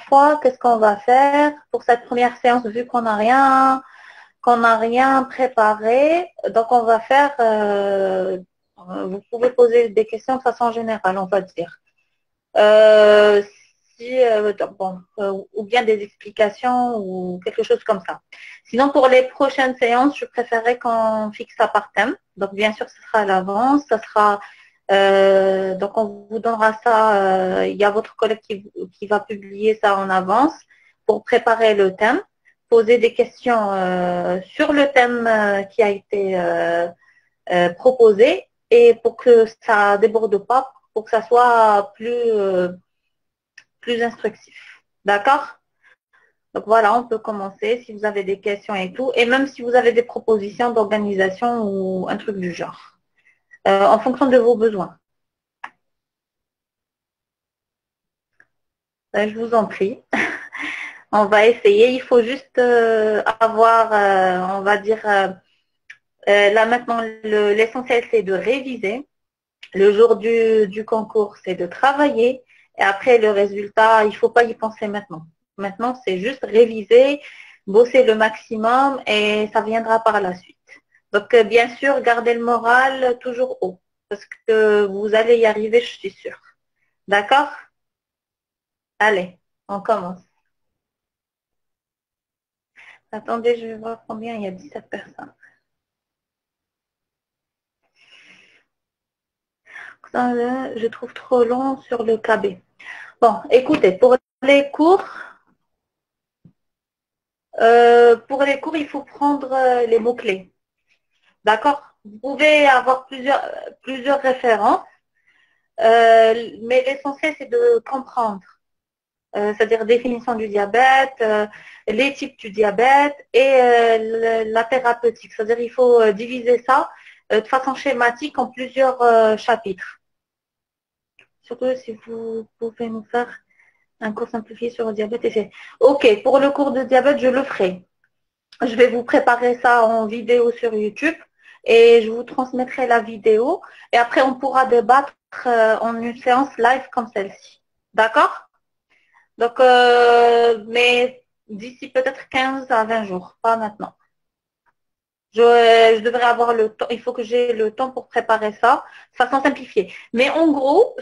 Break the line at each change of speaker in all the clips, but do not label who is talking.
fois, qu'est-ce qu'on va faire pour cette première séance, vu qu'on n'a rien préparé. Donc, on va faire, vous pouvez poser des questions de façon générale, on va dire. Euh, bon, ou bien des explications ou quelque chose comme ça. Sinon, pour les prochaines séances, je préférerais qu'on fixe ça par thème. Donc, bien sûr, ce sera à l'avance. Ça sera, donc, on vous donnera ça. Il y a votre collègue qui va publier ça en avance pour préparer le thème. Poser des questions sur le thème qui a été proposé et pour que ça déborde pas, pour que ça soit plus instructif. D'accord? Donc voilà, on peut commencer si vous avez des questions et tout. Et même si vous avez des propositions d'organisation ou un truc du genre. En fonction de vos besoins. Je vous en prie. On va essayer. Il faut juste avoir, on va dire, là maintenant, l'essentiel c'est de réviser. Le jour du concours, c'est de travailler. Et après, le résultat, il ne faut pas y penser maintenant. Maintenant, c'est juste réviser, bosser le maximum et ça viendra par la suite. Donc, bien sûr, gardez le moral toujours haut parce que vous allez y arriver, je suis sûre. D'accord? Allez, on commence. Attendez, je vais voir combien il y a 17 personnes. Ça, je trouve trop long sur le KB. Bon, écoutez, pour les cours, il faut prendre les mots-clés. D'accord? Vous pouvez avoir plusieurs références, mais l'essentiel, c'est de comprendre. C'est-à-dire définition du diabète, les types du diabète et la thérapeutique. C'est-à-dire il faut diviser ça de façon schématique en plusieurs chapitres. Surtout si vous pouvez nous faire un cours simplifié sur le diabète. Ok, pour le cours de diabète, je le ferai. Je vais vous préparer ça en vidéo sur YouTube et je vous transmettrai la vidéo. Et après, on pourra débattre en une séance live comme celle-ci. D'accord? Donc, mais d'ici peut-être 15 à 20 jours, pas maintenant. Je devrais avoir le temps, il faut que j'ai le temps pour préparer ça de façon simplifiée. Mais en gros,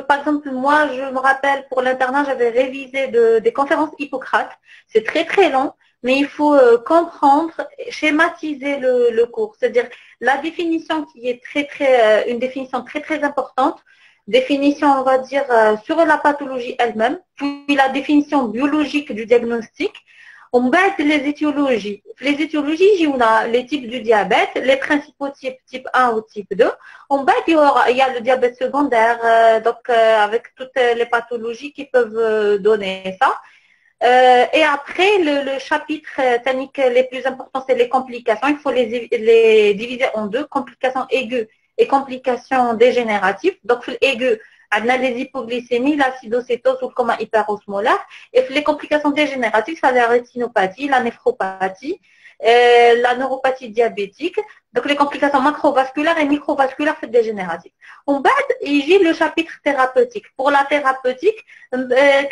par exemple, moi, je me rappelle pour l'internat, j'avais révisé des conférences Hippocrate. C'est très très long, mais il faut comprendre, schématiser le cours. C'est-à-dire la définition qui est une définition très très importante. Définition, on va dire, sur la pathologie elle-même, puis la définition biologique du diagnostic. On base les étiologies. Les étiologies, on a les types du diabète, les principaux types, type 1 ou type 2. On base, il y a le diabète secondaire, avec toutes les pathologies qui peuvent donner ça. Et après, le chapitre technique les plus importants, c'est les complications. Il faut les diviser en deux, complications aiguës et complications dégénératives. Donc, aiguë, on a les hypoglycémies, l'acidocétose ou le coma hyperosmolaire. Et les complications dégénératives, c'est la rétinopathie, la néphropathie, la neuropathie diabétique. Donc, les complications macrovasculaires et microvasculaires, c'est dégénératif. En bas, il y a le chapitre thérapeutique. Pour la thérapeutique, les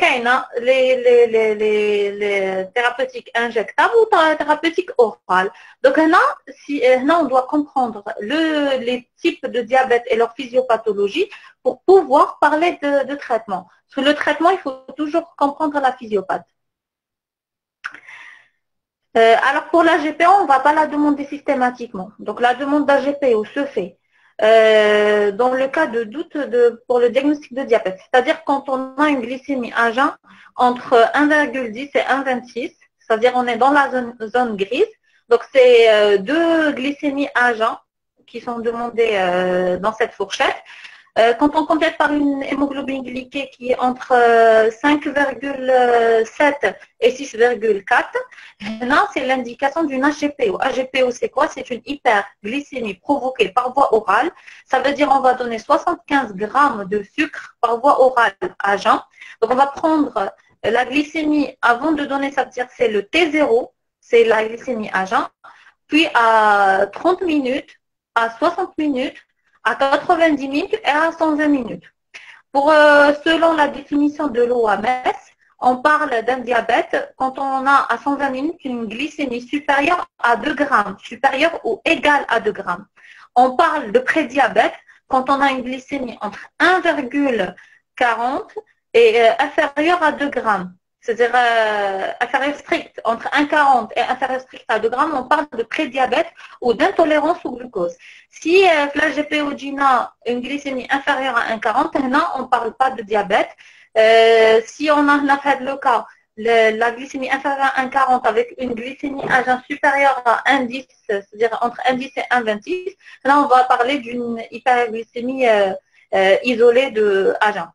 thérapeutiques injectables ou thérapeutiques orales. Donc, là, on doit comprendre les types de diabète et leur physiopathologie pour pouvoir parler de traitement. Sur le traitement, il faut toujours comprendre la physiopathe. Alors pour la GPO, on ne va pas la demander systématiquement. Donc la demande d'AGPO se fait dans le cas de doute pour le diagnostic de diabète. C'est-à-dire quand on a une glycémie à jeun entre 1,10 et 1,26, c'est-à-dire on est dans la zone grise. Donc c'est deux glycémies à jeun qui sont demandées dans cette fourchette. Quand on complète par une hémoglobine glyquée qui est entre 5,7 et 6,4, là, c'est l'indication d'une HGPO. HGPO, c'est quoi? C'est une hyperglycémie provoquée par voie orale. Ça veut dire qu'on va donner 75 grammes de sucre par voie orale à jeun. Donc, on va prendre la glycémie avant de donner, ça veut dire c'est le T0, c'est la glycémie à jeun. Puis à 30 minutes, à 60 minutes, à 90 minutes et à 120 minutes. Selon la définition de l'OMS, On parle d'un diabète quand on a à 120 minutes une glycémie supérieure à 2 grammes, supérieure ou égale à 2 grammes. On parle de prédiabète quand on a une glycémie entre 1,40 et inférieure à 2 grammes. C'est-à-dire inférieur strict, entre 1,40 et inférieur strict à 2 grammes, on parle de prédiabète ou d'intolérance au glucose. Si la GPO a une glycémie inférieure à 1,40, on ne parle pas de diabète. Si on a fait le cas, la glycémie inférieure à 1,40 avec une glycémie à jeun supérieure à 1,10, c'est-à-dire entre 1,10 et 1,26, là on va parler d'une hyperglycémie isolée de à jeun.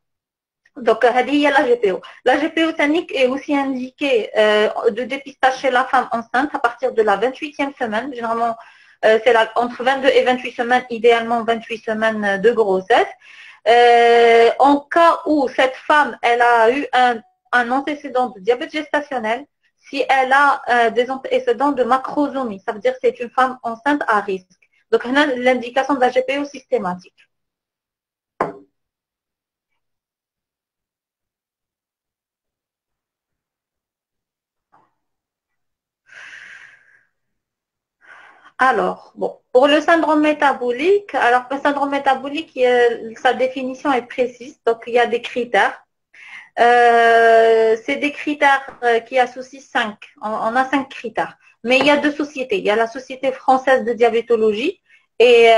Donc, la GPO. La GPO tanique est aussi indiquée de dépistage chez la femme enceinte à partir de la 28e semaine. Généralement, c'est entre 22 et 28 semaines, idéalement 28 semaines de grossesse. En cas où cette femme, elle a eu un antécédent de diabète gestationnel, si elle a des antécédents de macrosomie, ça veut dire que c'est une femme enceinte à risque. Donc, on a l'indication de la GPO systématique. Alors, bon, pour le syndrome métabolique, alors le syndrome métabolique, sa définition est précise, donc il y a des critères. C'est des critères qui associent cinq. On a cinq critères. Mais il y a deux sociétés. Il y a la Société française de diabétologie et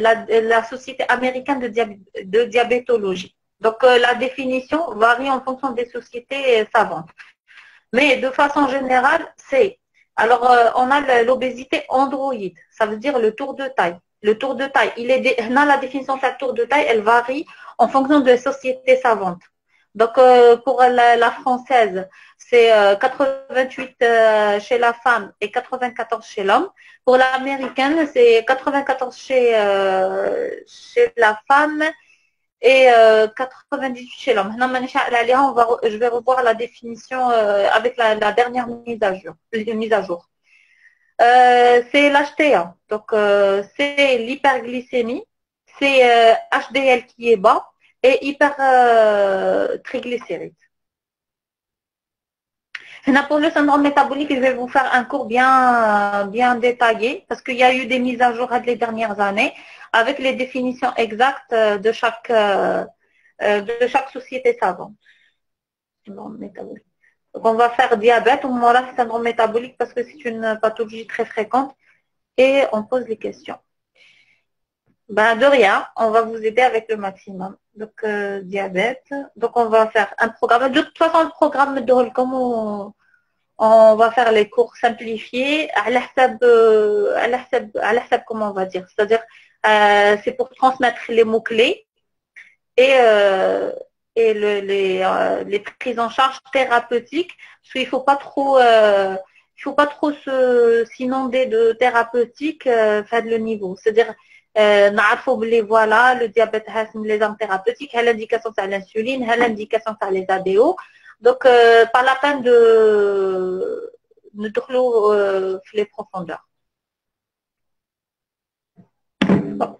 la Société américaine de diabétologie. Donc la définition varie en fonction des sociétés savantes. Mais de façon générale, c'est... Alors, on a l'obésité androïde, ça veut dire le tour de taille. Le tour de taille, la définition de la tour de taille, elle varie en fonction des sociétés savantes. Donc, pour la française, c'est 88 chez la femme et 94 chez l'homme. Pour l'américaine, c'est 94 chez la femme et 98 chez l'homme. Je vais revoir la définition avec la dernière mise à jour. C'est l'HTA, donc c'est l'hyperglycémie, c'est HDL qui est bas et hypertriglycérides. Pour le syndrome métabolique, je vais vous faire un cours bien détaillé parce qu'il y a eu des mises à jour les dernières années avec les définitions exactes de chaque société savante. Syndrome métabolique. Donc, on va faire diabète, on va faire syndrome métabolique parce que c'est une pathologie très fréquente et on pose les questions. Ben, de rien, on va vous aider avec le maximum. Donc, diabète. Donc, on va faire un programme. De toute façon, le programme de comme on va faire les cours simplifiés à l'hsab, comment on va dire. C'est-à-dire, c'est pour transmettre les mots-clés et, les prises en charge thérapeutiques. Parce qu'il ne faut pas trop s'inonder de thérapeutique, faire le niveau. C'est-à-dire, voilà, le diabète a les armes thérapeutiques, l'indication c'est l'insuline, l'indication c'est les ADO. Donc, pas la peine de les profondeurs. Bon.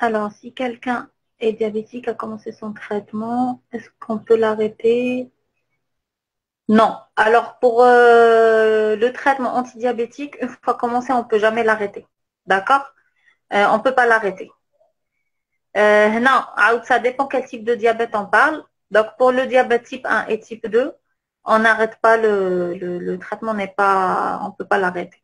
Alors, si quelqu'un est diabétique, a commencé son traitement, est-ce qu'on peut l'arrêter? Non. Alors, pour le traitement antidiabétique, une fois commencé, on ne peut jamais l'arrêter. D'accord? On ne peut pas l'arrêter. Non, ça dépend quel type de diabète on parle. Donc, pour le diabète type 1 et type 2, on n'arrête pas le traitement, on ne peut pas l'arrêter.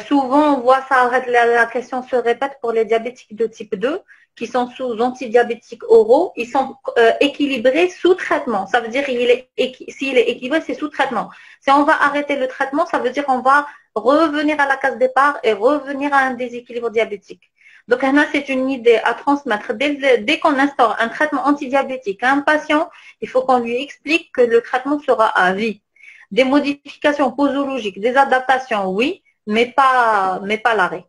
Souvent, on voit ça, la question se répète pour les diabétiques de type 2 qui sont sous antidiabétiques oraux. Ils sont équilibrés sous traitement. Ça veut dire s'il est équilibré, c'est sous traitement. Si on va arrêter le traitement, ça veut dire qu'on va revenir à la case départ et revenir à un déséquilibre diabétique. Donc, c'est une idée à transmettre. Dès qu'on instaure un traitement antidiabétique à un patient, il faut qu'on lui explique que le traitement sera à vie. Des modifications posologiques, des adaptations, oui, mais pas l'arrêt.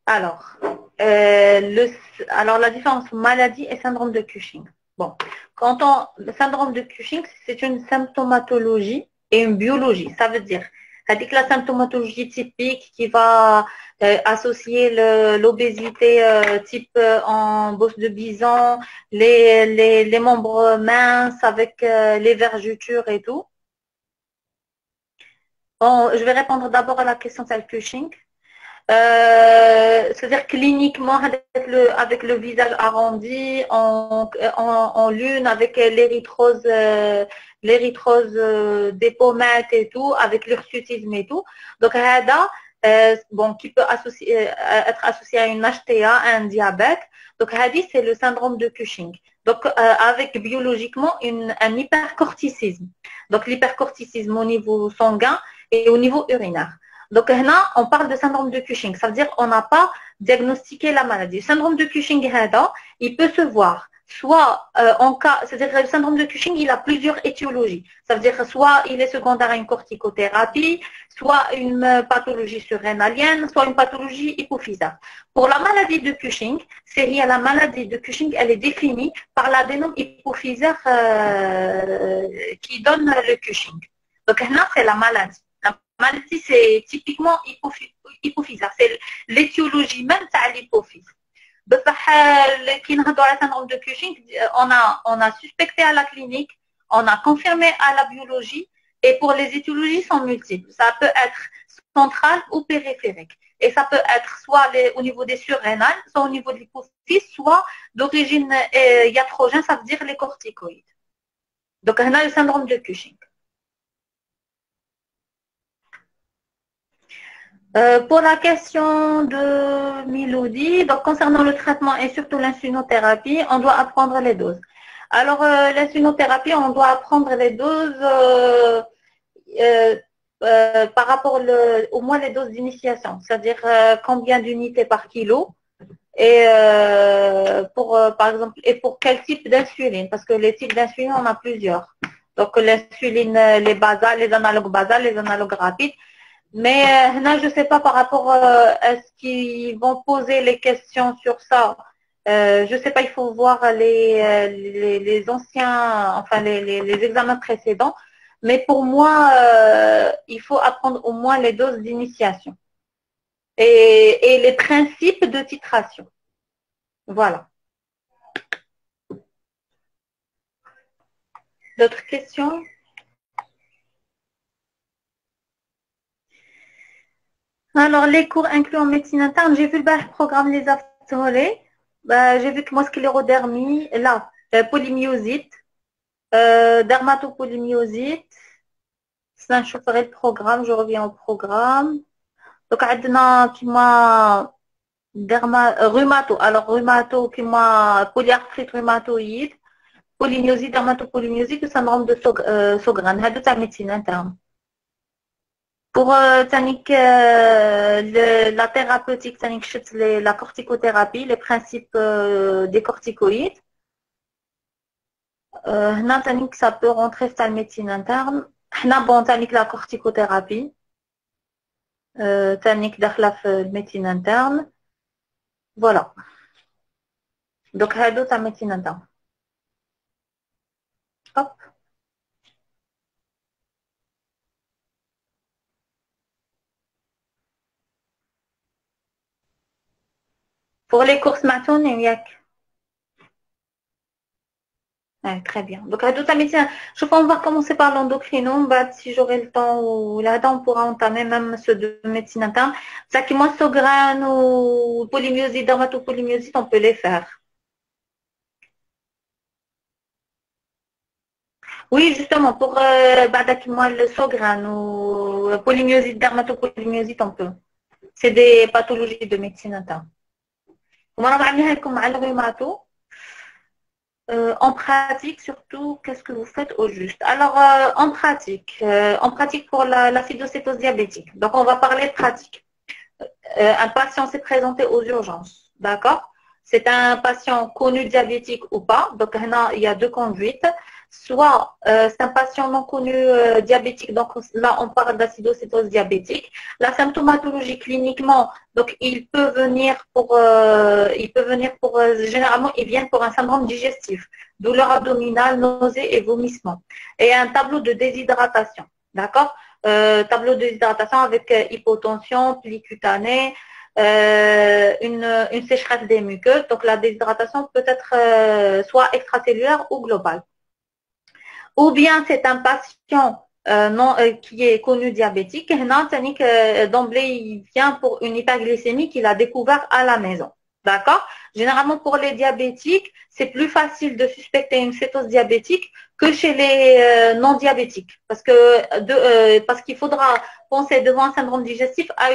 Alors, alors la différence entre maladie et syndrome de Cushing. Bon, le syndrome de Cushing, c'est une symptomatologie et une biologie. Ça veut dire, c'est-à-dire que la symptomatologie typique qui va associer l'obésité type en bosse de bison, les membres minces avec les vergetures et tout. Bon, je vais répondre d'abord à la question de Cushing. C'est-à-dire cliniquement avec le visage arrondi, en lune, avec l'érythrose des pommettes et tout, avec l'hirsutisme et tout. Donc, bon, qui peut être associé à une HTA, à un diabète. Donc, c'est le syndrome de Cushing. Donc, avec biologiquement un hypercorticisme. Donc, l'hypercorticisme au niveau sanguin et au niveau urinaire. Donc, là, on parle de syndrome de Cushing. Ça veut dire qu'on n'a pas diagnostiqué la maladie. Le syndrome de Cushing, il peut se voir soit en cas, c'est-à-dire le syndrome de Cushing, il a plusieurs étiologies. Ça veut dire soit il est secondaire à une corticothérapie, soit une pathologie surrénalienne, soit une pathologie hypophysaire. Pour la maladie de Cushing, c'est lié à la maladie de Cushing, elle est définie par l'adénome hypophysaire qui donne le Cushing. Donc là, c'est la maladie. La maladie, c'est typiquement hypophysaire. C'est l'étiologie même de l'hypophyse. Qui nous a syndrome de Cushing, on a suspecté à la clinique, on a confirmé à la biologie, et pour les étiologies sont multiples. Ça peut être central ou périphérique. Et ça peut être soit au niveau des surrénales, soit au niveau de l'hypophyse, soit d'origine iatrogène, ça veut dire les corticoïdes. Donc, on a le syndrome de Cushing. Pour la question de Milody, donc concernant le traitement et surtout l'insulinothérapie, on doit apprendre les doses. Alors, l'insulinothérapie, on doit apprendre les doses par rapport au moins les doses d'initiation, c'est-à-dire combien d'unités par kilo et par exemple, et pour quel type d'insuline, parce que les types d'insuline, on a plusieurs. Donc, l'insuline, les basales, les analogues basales, les analogues rapides. Mais là, je ne sais pas par rapport à ce qu'ils vont poser les questions sur ça. Je ne sais pas, il faut voir les anciens, enfin les examens précédents. Mais pour moi, il faut apprendre au moins les doses d'initiation et les principes de titration. Voilà. D'autres questions? Alors, les cours inclus en médecine interne, j'ai vu le programme Les Aftolés. J'ai vu que moi, sclérodermie, là, polymyosite, dermatopolymyosite. Ça, je ferai le programme, je reviens au programme. Donc, عندنا كيما rhumato. Alors, rhumato, كيما polyarthrite rhumatoïde, polymyosite, dermatopolymyosite, le syndrome de Sjögren. هادو تاع médecine interne. Pour la thérapeutique, la corticothérapie, les principes des corticoïdes, ça peut rentrer dans la médecine interne. Bon, la corticothérapie, la médecine interne. Voilà. Donc, c'est la médecine interne. Hop. Pour les courses mathoniques, ouais, très bien. Donc, la médecine, je pense on va commencer par l'endocrino. Si j'aurai le temps ou là-dedans, on pourra entamer même ceux de médecine interne. Ça qui moi, Sjögren ou polymyosite, dermatopolymyosite, on peut les faire. Oui, justement, pour moi, le Sjögren ou polymyosite, dermatopolymyosite, on peut. C'est des pathologies de médecine interne. Moi, le rhumato. En pratique, surtout, qu'est-ce que vous faites au juste? Alors, en pratique pour l'acidocétose diabétique. Donc, on va parler pratique. Un patient s'est présenté aux urgences, d'accord? C'est un patient connu diabétique ou pas. Donc, il y a deux conduites. soit c'est un patient non connu diabétique, donc là on parle d'acidocétose diabétique. La symptomatologie cliniquement, donc généralement ils viennent pour un syndrome digestif, douleur abdominale, nausées et vomissements, et un tableau de déshydratation, d'accord? Tableau de déshydratation avec hypotension, pli cutané, une sécheresse des muqueuses. Donc la déshydratation peut être soit extracellulaire ou globale. Ou bien c'est un patient qui est connu diabétique, d'emblée il vient pour une hyperglycémie qu'il a découvert à la maison. D'accord? Généralement pour les diabétiques, c'est plus facile de suspecter une cétose diabétique que chez les non-diabétiques. Parce qu'il faudra penser devant un syndrome digestif à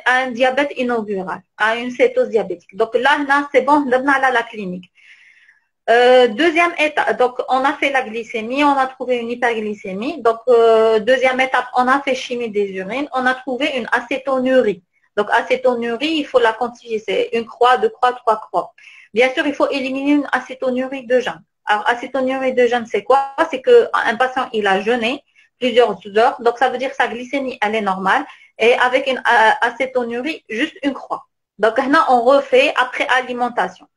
un diabète inaugural, à une cétose diabétique. Donc là, c'est bon, on a la clinique. Deuxième étape, donc on a fait la glycémie, on a trouvé une hyperglycémie. Donc deuxième étape, on a fait chimie des urines, on a trouvé une acétonurie. Donc acétonurie, il faut la quantifier, c'est une croix, deux croix, trois croix. Bien sûr, il faut éliminer une acétonurie de jeûne. Alors acétonurie de jeûne, c'est quoi? C'est qu'un patient, il a jeûné plusieurs heures, donc ça veut dire que sa glycémie, elle est normale, et avec une acétonurie, juste une croix. Donc là, on refait après alimentation.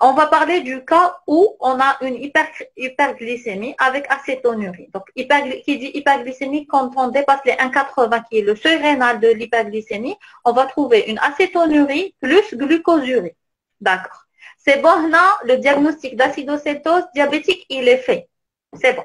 On va parler du cas où on a une hyperglycémie avec acétonurie. Donc, qui dit hyperglycémie, quand on dépasse les 1,80 qui est le seuil rénal de l'hyperglycémie, on va trouver une acétonurie plus glucosurie. D'accord. C'est bon, là, le diagnostic d'acidocétose diabétique, il est fait. C'est bon.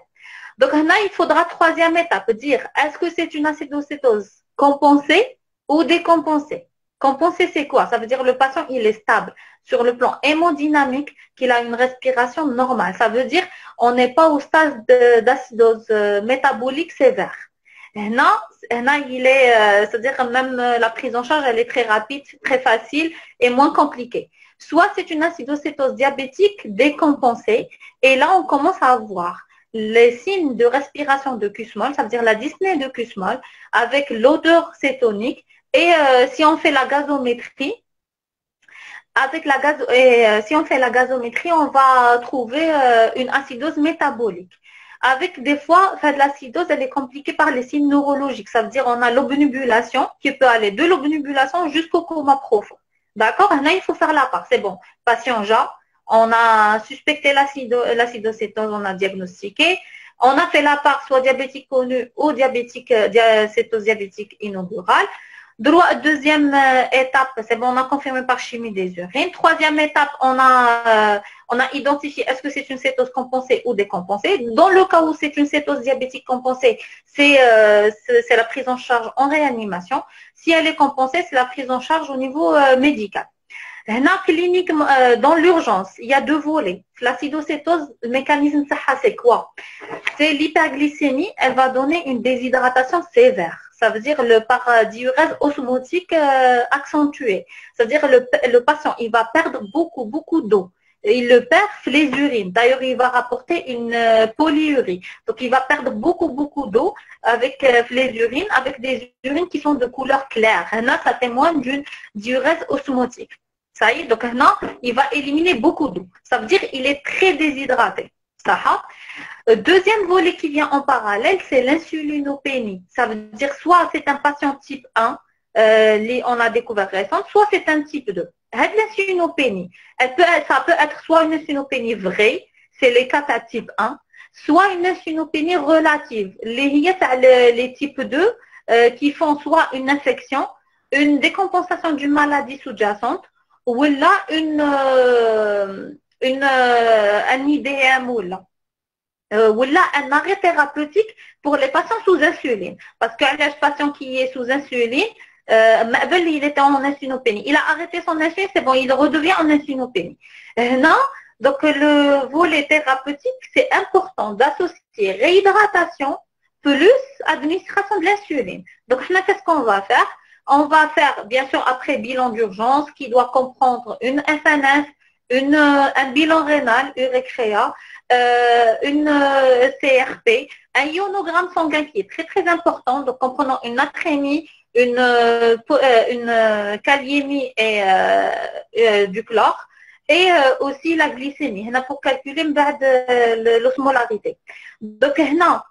Donc, là, il faudra troisième étape, dire est-ce que c'est une acidocétose compensée ou décompensée? Compensée, c'est quoi? Ça veut dire le patient, il est stable sur le plan hémodynamique, qu'il a une respiration normale. Ça veut dire on n'est pas au stade d'acidose métabolique sévère. Là, c'est-à-dire même la prise en charge, elle est très rapide, très facile et moins compliquée. Soit c'est une acidocétose diabétique décompensée, et là, on commence à avoir les signes de respiration de Kussmaul, ça veut dire la dyspnée de Kussmaul, avec l'odeur cétonique. Et si on fait la gazométrie, si on fait la gazométrie, on va trouver une acidose métabolique. Avec des fois, l'acidose, elle est compliquée par les signes neurologiques. Ça veut dire on a l'obnubulation qui peut aller de l'obnubulation jusqu'au coma profond. D'accord? Là, il faut faire la part. C'est bon. Patient Ja, on a suspecté l'acidocétose, on a diagnostiqué. On a fait la part soit diabétique connu ou cétose diabétique inaugurale. Deuxième étape, c'est bon, on a confirmé par chimie des urines. Troisième étape, on a identifié est-ce que c'est une cétose compensée ou décompensée. Dans le cas où c'est une cétose diabétique compensée, c'est la prise en charge en réanimation. Si elle est compensée, c'est la prise en charge au niveau médical. Là, clinique, dans l'urgence, il y a deux volets. L'acidocétose, le mécanisme, c'est quoi? C'est l'hyperglycémie, elle va donner une déshydratation sévère. Ça veut dire le diurèse osmotique accentué. Ça veut dire le patient, il va perdre beaucoup d'eau. Il le perd les urines. D'ailleurs, il va rapporter une polyurie. Donc, il va perdre beaucoup d'eau avec les urines, avec des urines qui sont de couleur claire. Là, ça témoigne d'une diurèse osmotique. Ça y est, donc maintenant, il va éliminer beaucoup d'eau. Ça veut dire qu'il est très déshydraté. Deuxième volet qui vient en parallèle, c'est l'insulinopénie. Ça veut dire soit c'est un patient type 1, on a découvert récemment, soit c'est un type 2. L'insulinopénie, ça peut être soit une insulinopénie vraie, c'est les cas à type 1, soit une insulinopénie relative. Les types 2 qui font soit une infection, une décompensation d'une maladie sous-jacente, ou là un IDM ou là un arrêt thérapeutique pour les patients sous insuline. Parce qu'un patient qui est sous insuline, il était en insulinopénie. Il a arrêté son insuline, c'est bon, il redevient en insulinopénie. Non, donc le volet thérapeutique, c'est important d'associer réhydratation plus administration de l'insuline. Donc, qu'est-ce qu'on va faire? On va faire, bien sûr, après bilan d'urgence qui doit comprendre une FNS, un bilan rénal, urécréa, une CRP, un ionogramme sanguin qui est très important, donc comprenant une natrémie, une kaliémie et du chlore, et aussi la glycémie. Là, pour calculer l'osmolarité. Donc, là,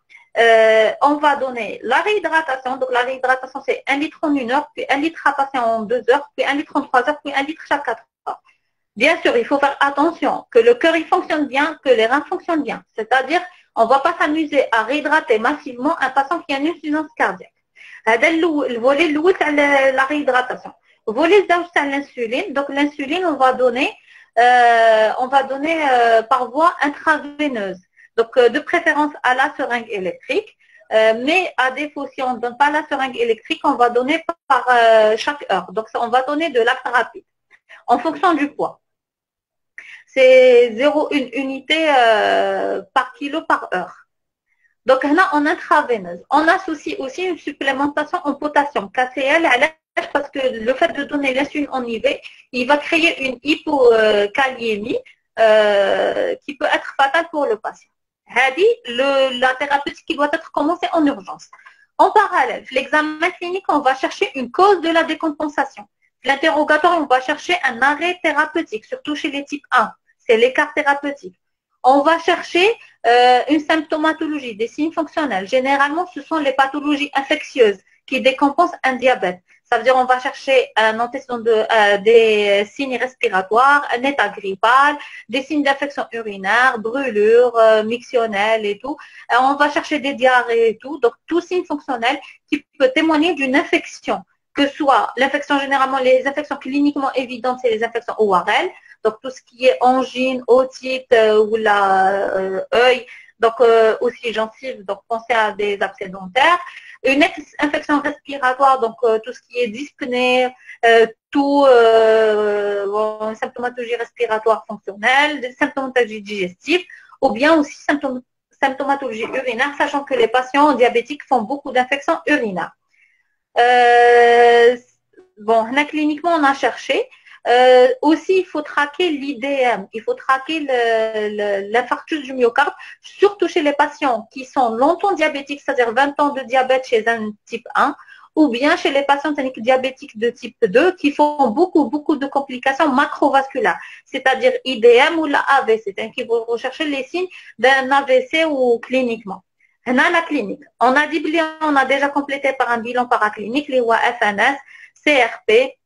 on va donner la réhydratation. Donc, la réhydratation, c'est 1 litre en 1 heure, puis 1 litre à passer en 2 heures, puis 1 litre en 3 heures, puis 1 litre chaque 4 heures. Bien sûr, il faut faire attention que le cœur il fonctionne bien, que les reins fonctionnent bien. C'est-à-dire, on ne va pas s'amuser à réhydrater massivement un patient qui a une insuffisance cardiaque. Le volet la réhydratation. Volet l'insuline. Donc l'insuline, on va donner par voie intraveineuse. Donc de préférence à la seringue électrique. Mais à défaut, si on ne donne pas la seringue électrique, on va donner par chaque heure. Donc on va donner de l'acte rapide en fonction du poids. C'est 0,1 unité par kilo par heure. Donc, là, en intraveineuse. On associe aussi une supplémentation en potassium, KCl, parce que le fait de donner l'insuline en IV, il va créer une hypokaliémie qui peut être fatale pour le patient. La thérapeutique qui doit être commencée en urgence. En parallèle, l'examen clinique, on va chercher une cause de la décompensation. L'interrogatoire, on va chercher un arrêt thérapeutique, surtout chez les types 1. C'est l'écart thérapeutique. On va chercher une symptomatologie, des signes fonctionnels. Généralement, ce sont les pathologies infectieuses qui décompensent un diabète. Ça veut dire qu'on va chercher un antécédent des signes respiratoires, un état grippal, des signes d'infection urinaire, brûlures, mictionnelles et tout. On va chercher des diarrhées et tout. Donc, tout signe fonctionnel qui peut témoigner d'une infection. Que soit l'infection, généralement, les infections cliniquement évidentes, c'est les infections ORL. Donc, tout ce qui est angine, otite ou œil, donc aussi gencive, donc pensez à des abcès dentaires. Une infection respiratoire, donc tout ce qui est dyspnée, une symptomatologie respiratoire fonctionnelle, des symptomatologies digestives, ou bien aussi symptomatologie urinaire, sachant que les patients diabétiques font beaucoup d'infections urinaires. Là, cliniquement, on a cherché. Aussi, il faut traquer l'IDM, il faut traquer l'infarctus du myocarde, surtout chez les patients qui sont longtemps diabétiques, c'est-à-dire 20 ans de diabète chez un type 1, ou bien chez les patients diabétiques de type 2 qui font beaucoup de complications macrovasculaires, c'est-à-dire IDM ou la AVC, c'est-à-dire qu'ils vont rechercher les signes d'un AVC ou cliniquement. On a la clinique. On a déjà complété par un bilan paraclinique, les FNS, CRP,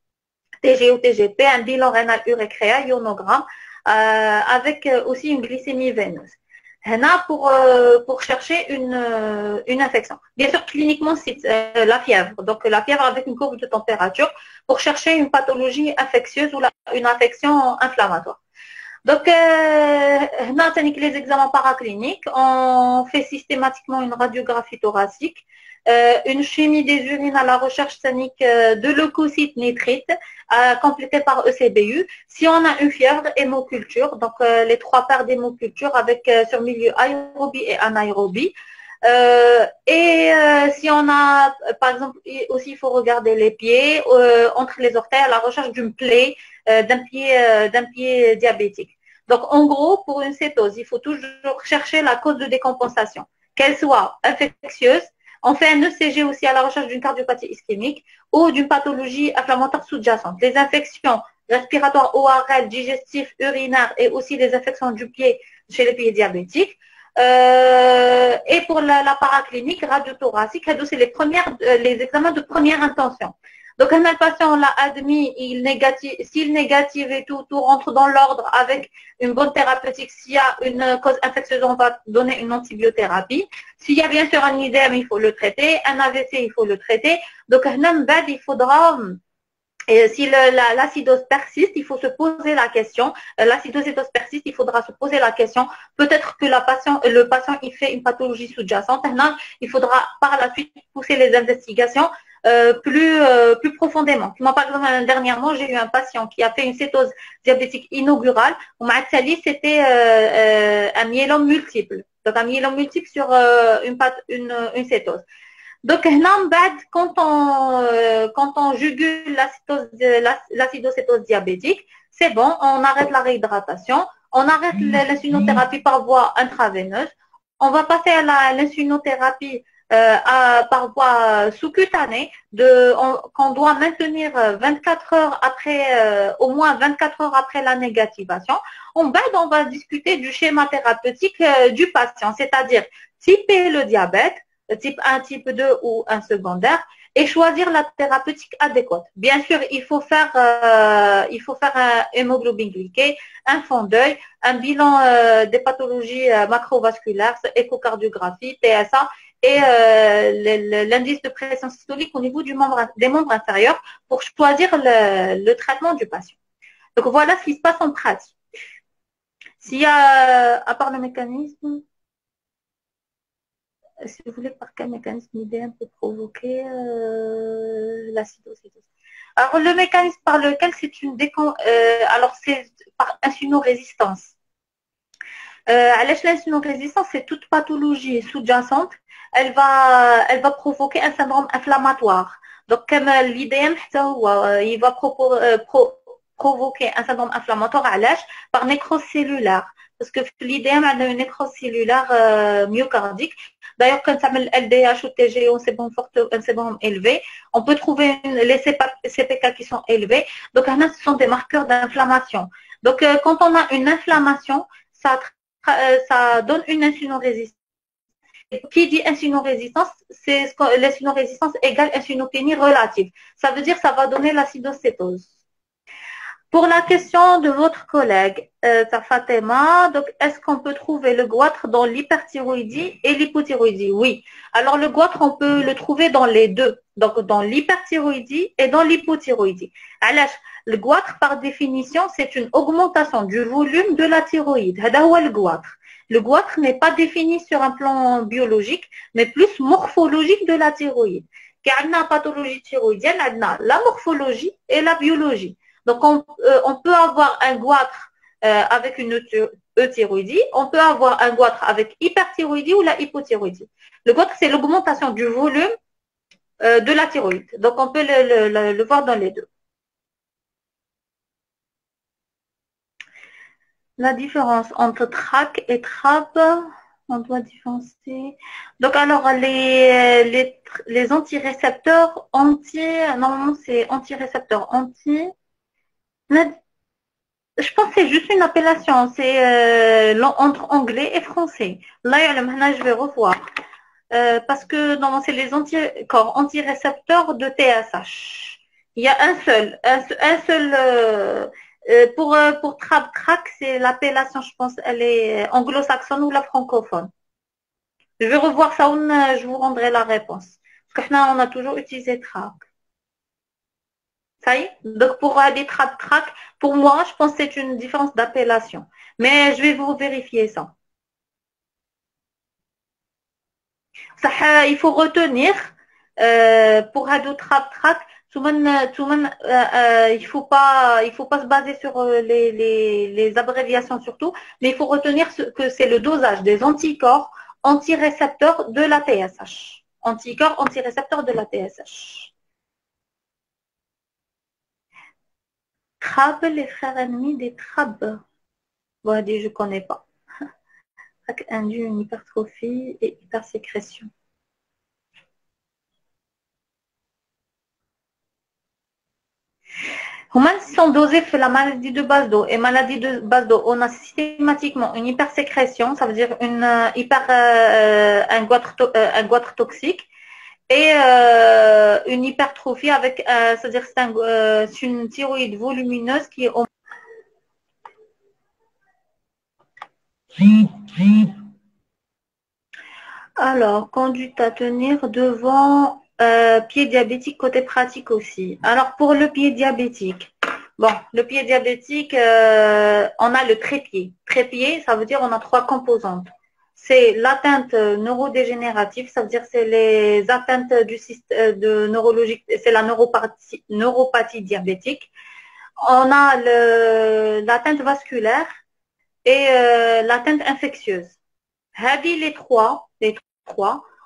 TG ou TGP, un bilan rénal urécréa, ionogramme, avec aussi une glycémie veineuse. Pour chercher une infection. Bien sûr, cliniquement, c'est la fièvre. Donc, la fièvre avec une courbe de température pour chercher une pathologie infectieuse ou une infection inflammatoire. Donc, les examens paracliniques, on fait systématiquement une radiographie thoracique, une chimie des urines à la recherche scénique de leucocytes nitrites, complétée par ECBU. Si on a une fièvre, hémoculture, donc les 3 paires d'hémoculture avec sur milieu aérobie et anaérobie. Si on a, par exemple, aussi il faut regarder les pieds entre les orteils à la recherche d'une plaie d'un pied diabétique. Donc en gros, pour une cétose, il faut toujours chercher la cause de décompensation, qu'elle soit infectieuse. On fait un ECG aussi à la recherche d'une cardiopathie ischémique ou d'une pathologie inflammatoire sous-jacente. Les infections respiratoires ORL, digestives, urinaires et aussi les infections du pied chez les pieds diabétiques. Et pour la paraclinique, radiothoracique, c'est les examens de première intention. Donc, un patient, on l'a admis, s'il négative et tout rentre dans l'ordre avec une bonne thérapeutique. S'il y a une cause infectieuse, on va donner une antibiothérapie. S'il y a bien sûr un IDM, il faut le traiter. Un AVC, il faut le traiter. Donc, il faudra... Et si l'acidose persiste, il faut se poser la question. L'acidose persiste, il faudra se poser la question. Peut-être que le patient il fait une pathologie sous-jacente. Il faudra par la suite pousser les investigations plus profondément. Moi, par exemple, dernièrement, j'ai eu un patient qui a fait une cétose diabétique inaugurale. C'était un myélome multiple. Donc, un myélome multiple sur une cétose. Donc, quand on jugule l'acidocétose diabétique, c'est bon, on arrête la réhydratation, on arrête l'insulinothérapie par voie intraveineuse, on va passer à l'insulinothérapie par voie sous-cutanée, qu'on doit maintenir 24 heures après, au moins 24 heures après la négativation. En bas, on va discuter du schéma thérapeutique du patient, c'est-à-dire typer le diabète, type 1, type 2 ou un secondaire, et choisir la thérapeutique adéquate. Bien sûr, il faut faire un hémoglobine glyquée, un fond d'œil, un bilan des pathologies macrovasculaires, échocardiographie, TSA, et l'indice de pression systolique au niveau des membres inférieurs pour choisir le traitement du patient. Donc voilà ce qui se passe en pratique. S'il y a, à part le mécanisme, si vous voulez, par quel mécanisme IBM peut provoquer l'acidocétose? Alors, le mécanisme par lequel c'est alors c'est par insulinorésistance. L'insulinorésistance, c'est toute pathologie sous-jacente. Elle va provoquer un syndrome inflammatoire. Donc, comme l'IDM, il va provoquer un syndrome inflammatoire à l'âge par nécrose cellulaire. Parce que l'IDM a une nécrose cellulaire myocardique. D'ailleurs, quand ça s'appelle LDH ou TG, un sébum élevé, on peut trouver les CPK qui sont élevés. Donc, ce sont des marqueurs d'inflammation. Donc, quand on a une inflammation, ça donne une insulinorésistance. Qui dit insulinorésistance, c'est l'insulinorésistance égale insulinopénie relative. Ça veut dire que ça va donner l'acidocétose. Pour la question de votre collègue, Fatima, donc est-ce qu'on peut trouver le goitre dans l'hyperthyroïdie et l'hypothyroïdie? Oui. Alors le goitre, on peut le trouver dans les deux, donc dans l'hyperthyroïdie et dans l'hypothyroïdie. Alors, le goitre, par définition, c'est une augmentation du volume de la thyroïde. C'est le goitre. Le goitre n'est pas défini sur un plan biologique, mais plus morphologique de la thyroïde. Car on a une pathologie thyroïdienne, on a la morphologie et la biologie. Donc, on peut avoir un goitre avec une euthyroïdie, on peut avoir un goitre avec hyperthyroïdie ou la hypothyroïdie. Le goitre, c'est l'augmentation du volume de la thyroïde. Donc, on peut le voir dans les deux. La différence entre TRAC et TRAP, on doit différencier. Donc, alors, les antirécepteurs normalement, c'est antirécepteurs je pense que c'est juste une appellation, c'est entre anglais et français. Là, je vais revoir. Parce que normalement, c'est les anticorps antirécepteurs de TSH. Il y a un seul pour TRAC, c'est l'appellation, je pense, elle est anglo-saxonne ou la francophone. Je vais revoir ça, je vous rendrai la réponse. Parce que on a toujours utilisé TRAC. Ça y est. Donc, pour des TRAC, pour moi, je pense que c'est une différence d'appellation. Mais je vais vous vérifier ça. Il faut retenir, pour Hado TRAC, il faut pas se baser sur les abréviations surtout, mais il faut retenir que c'est le dosage des anticorps antirécepteurs de la TSH. Anticorps antirécepteurs de la TSH. Crabes, les frères ennemis des crabes. Bon, je ne connais pas. Induit une hypertrophie et hypersécrétion. Ils sont dosés pour la maladie de base d'eau. Et maladie de base d'eau, on a systématiquement une hypersécrétion, ça veut dire un goitre toxique, et une hypertrophie avec, c'est-à-dire c'est une thyroïde volumineuse qui est Alors, conduite à tenir devant pied diabétique, côté pratique aussi. Alors, pour le pied diabétique, le pied diabétique, on a le trépied. Trépied, ça veut dire on a 3 composantes. C'est l'atteinte neurodégénérative, ça veut dire c'est les atteintes du système neurologique, c'est la neuropathie diabétique. On a l'atteinte vasculaire et l'atteinte infectieuse. Les trois,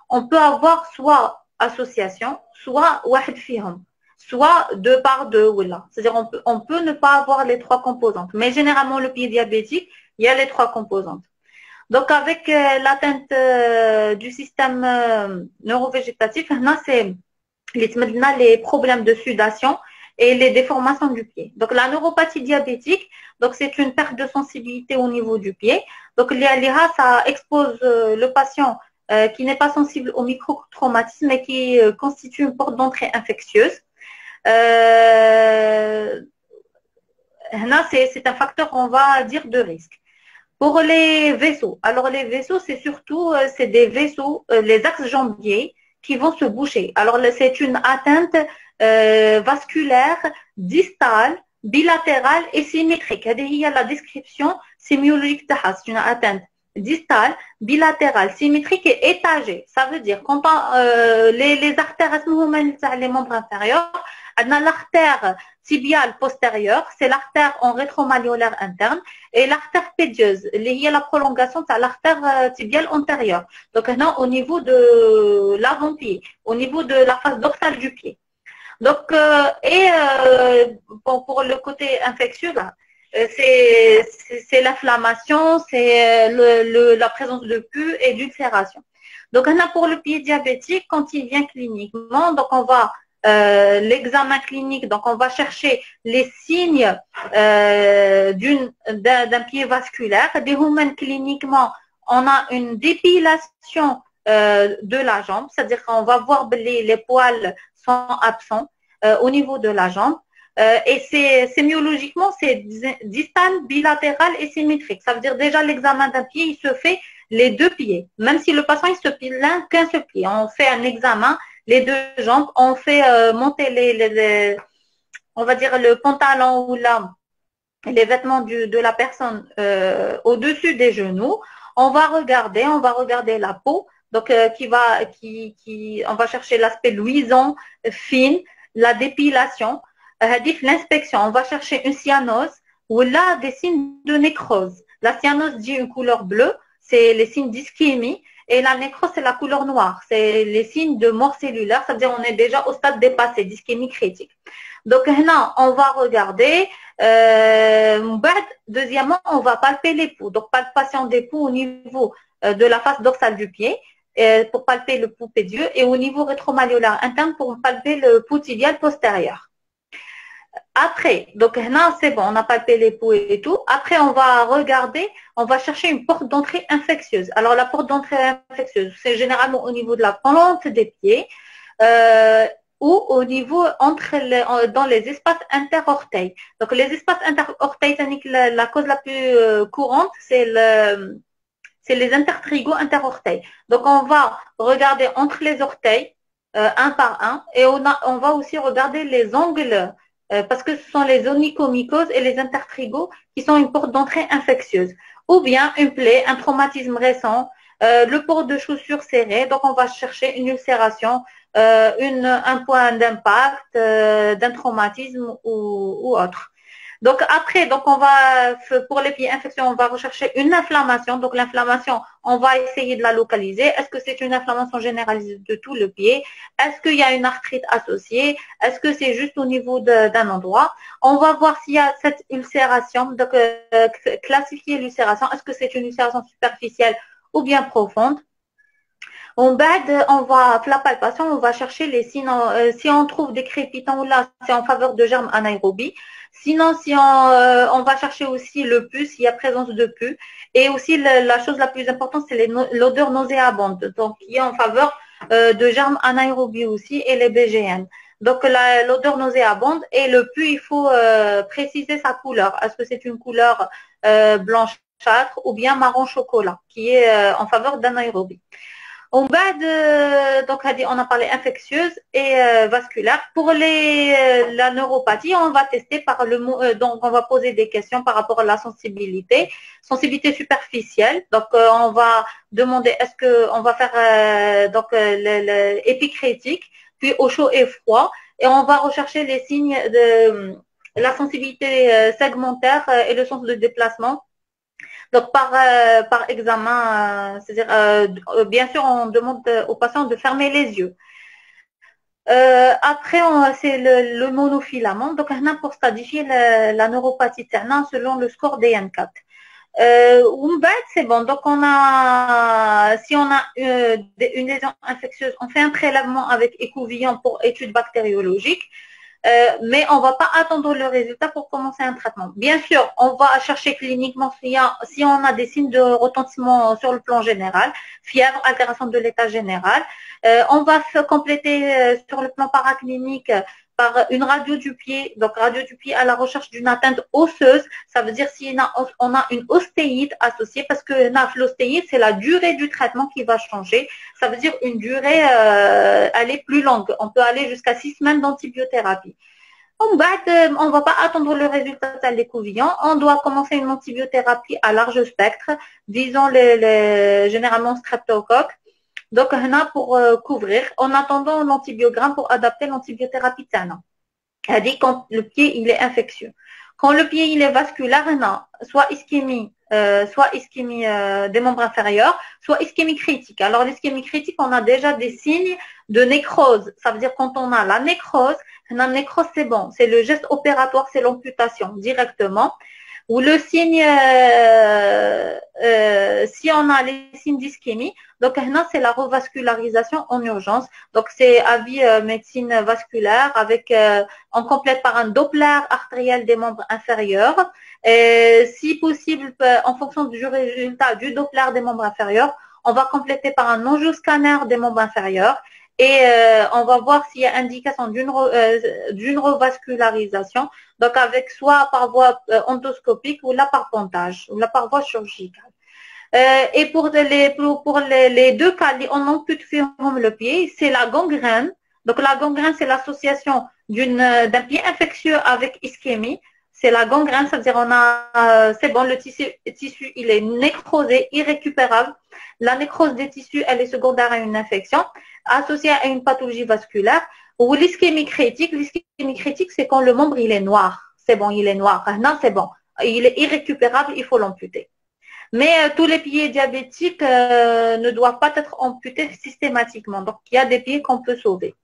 on peut avoir soit association, soit واحد فيهم, soit 2 par 2 c'est-à-dire on peut ne pas avoir les 3 composantes, mais généralement le pied diabétique, il y a les 3 composantes. Donc, avec l'atteinte du système neurovégétatif, là, c'est les problèmes de sudation et les déformations du pied. Donc, la neuropathie diabétique, donc c'est une perte de sensibilité au niveau du pied. Donc, l'IA, ça expose le patient qui n'est pas sensible au microtraumatisme et qui constitue une porte d'entrée infectieuse. Là, c'est un facteur, on va dire, de risque. Pour les vaisseaux, alors les vaisseaux, c'est surtout c'est des vaisseaux, les axes jambiers qui vont se boucher. Alors c'est une atteinte vasculaire distale, bilatérale et symétrique. Il y a la description sémiologique de c'est une atteinte distale, bilatérale, symétrique et étagée. Ça veut dire quand les artères, les membres inférieurs, l'artère tibiale postérieure, c'est l'artère en rétromalléolaire interne, et l'artère pédieuse, il y a la prolongation de l'artère tibiale antérieure. Donc maintenant, au niveau de l'avant-pied, au niveau de la face dorsale du pied. Donc, pour le côté infectieux, là, c'est l'inflammation, c'est la présence de pus et d'ulcération. Donc, pour le pied diabétique, quand il vient cliniquement, donc on va l'examen clinique, donc on va chercher les signes d'un pied vasculaire. Des humans cliniquement, on a une dépilation de la jambe, c'est-à-dire qu'on va voir les poils sont absents au niveau de la jambe. Et sémiologiquement, c'est distal, bilatéral et symétrique. Ça veut dire déjà l'examen d'un pied, il se fait les deux pieds. Même si le patient, il se pile qu'un seul pied. On fait un examen, les deux jambes, on fait monter on va dire le pantalon ou les vêtements de la personne au-dessus des genoux. On va regarder la peau. Donc, on va chercher l'aspect luisant, fine, la dépilation, l'inspection. On va chercher une cyanose ou là des signes de nécrose. La cyanose dit une couleur bleue, c'est les signes d'ischémie. Et la nécrose, c'est la couleur noire. C'est les signes de mort cellulaire. Ça veut dire qu'on est déjà au stade dépassé, d'ischémie critique. Donc, là, on va regarder. Deuxièmement, on va palper les poux. Donc, palpation des poux au niveau de la face dorsale du pied pour palper le pouls pédieux et au niveau rétromalléolaire interne pour palper le pouls tibial postérieur. Après, donc là, c'est bon, on a palpé les poux et tout. Après, on va regarder, on va chercher une porte d'entrée infectieuse. Alors, la porte d'entrée infectieuse, c'est généralement au niveau de la plante des pieds ou au niveau dans les espaces interorteils. Donc, les espaces interorteils, la cause la plus courante, c'est les intertrigaux interorteils. Donc, on va regarder entre les orteils, un par un, et on va aussi regarder les angles parce que ce sont les onychomycoses et les intertrigaux qui sont une porte d'entrée infectieuse. Ou bien une plaie, un traumatisme récent, le port de chaussures serrées, donc on va chercher une ulcération, un point d'impact, d'un traumatisme ou autre. Donc après, pour les pieds infections, on va rechercher une inflammation. Donc l'inflammation, on va essayer de la localiser. Est-ce que c'est une inflammation généralisée de tout le pied? Est-ce qu'il y a une arthrite associée? Est-ce que c'est juste au niveau d'un endroit? On va voir s'il y a cette ulcération. Donc classifier l'ulcération. Est-ce que c'est une ulcération superficielle ou bien profonde? On va, la palpation, on va chercher les signes. Si on trouve des crépitants là, c'est en faveur de germes anaérobies. Sinon, si on va chercher aussi le pus, s'il y a présence de pus. Et aussi, la chose la plus importante, c'est l'odeur nauséabonde. Donc, qui est en faveur de germes anaérobies aussi et les BGN. Donc, l'odeur nauséabonde et le pus, il faut préciser sa couleur. Est-ce que c'est une couleur blanchâtre ou bien marron chocolat, qui est en faveur d'anaérobie. Donc, on a parlé infectieuse et vasculaire. Pour la neuropathie, on va tester par donc on va poser des questions par rapport à la sensibilité superficielle. Donc, on va demander est-ce que on va faire épicrétique, puis au chaud et froid, et on va rechercher les signes de la sensibilité segmentaire et le sens de déplacement. Donc, par examen, c'est-à-dire, bien sûr, on demande aux patients de fermer les yeux. Après, c'est le monofilament. Donc, pour stadifier la neuropathie selon le score des N4. C'est bon. Donc, si on a une lésion infectieuse, on fait un prélèvement avec écouvillon pour études bactériologiques. Mais on ne va pas attendre le résultat pour commencer un traitement. Bien sûr, on va chercher cliniquement si on a des signes de retentissement sur le plan général, fièvre, altération de l'état général. On va se compléter sur le plan paraclinique par une radio du pied, donc radio du pied à la recherche d'une atteinte osseuse. Ça veut dire si on a une ostéite associée, parce que l'ostéite, c'est la durée du traitement qui va changer. Ça veut dire une durée, elle est plus longue. On peut aller jusqu'à 6 semaines d'antibiothérapie. On ne va pas attendre le résultat de l'écouvillon. On doit commencer une antibiothérapie à large spectre, disons généralement streptocoque. Donc, on a pour couvrir, en attendant l'antibiogramme pour adapter l'antibiothérapie TANA. C'est-à-dire quand le pied il est infectieux. Quand le pied il est vasculaire, on a soit ischémie des membres inférieurs, soit ischémie critique. Alors l'ischémie critique, on a déjà des signes de nécrose. Ça veut dire quand on a la nécrose c'est bon, c'est le geste opératoire, c'est l'amputation directement. Ou le signe, si on a les signes d'ischémie, donc c'est la revascularisation en urgence. Donc c'est avis médecine vasculaire avec on complète par un Doppler artériel des membres inférieurs. Et si possible, en fonction du résultat du Doppler des membres inférieurs, on va compléter par un angioscanner des membres inférieurs. Et on va voir s'il y a indication d'une revascularisation, donc avec soit par voie endoscopique ou là par pontage, ou là par voie chirurgicale. Et pour les deux cas, on ampute ferme le pied, c'est la gangrène. Donc la gangrène, c'est l'association d'un pied infectieux avec ischémie. C'est la gangrène, c'est-à-dire c'est bon, le tissu, il est nécrosé, irrécupérable. La nécrose des tissus, elle est secondaire à une infection, associée à une pathologie vasculaire. Ou l'ischémie critique, c'est quand le membre, il est noir. C'est bon, il est noir. Non, c'est bon. Il est irrécupérable, il faut l'amputer. Mais tous les pieds diabétiques ne doivent pas être amputés systématiquement. Donc, il y a des pieds qu'on peut sauver.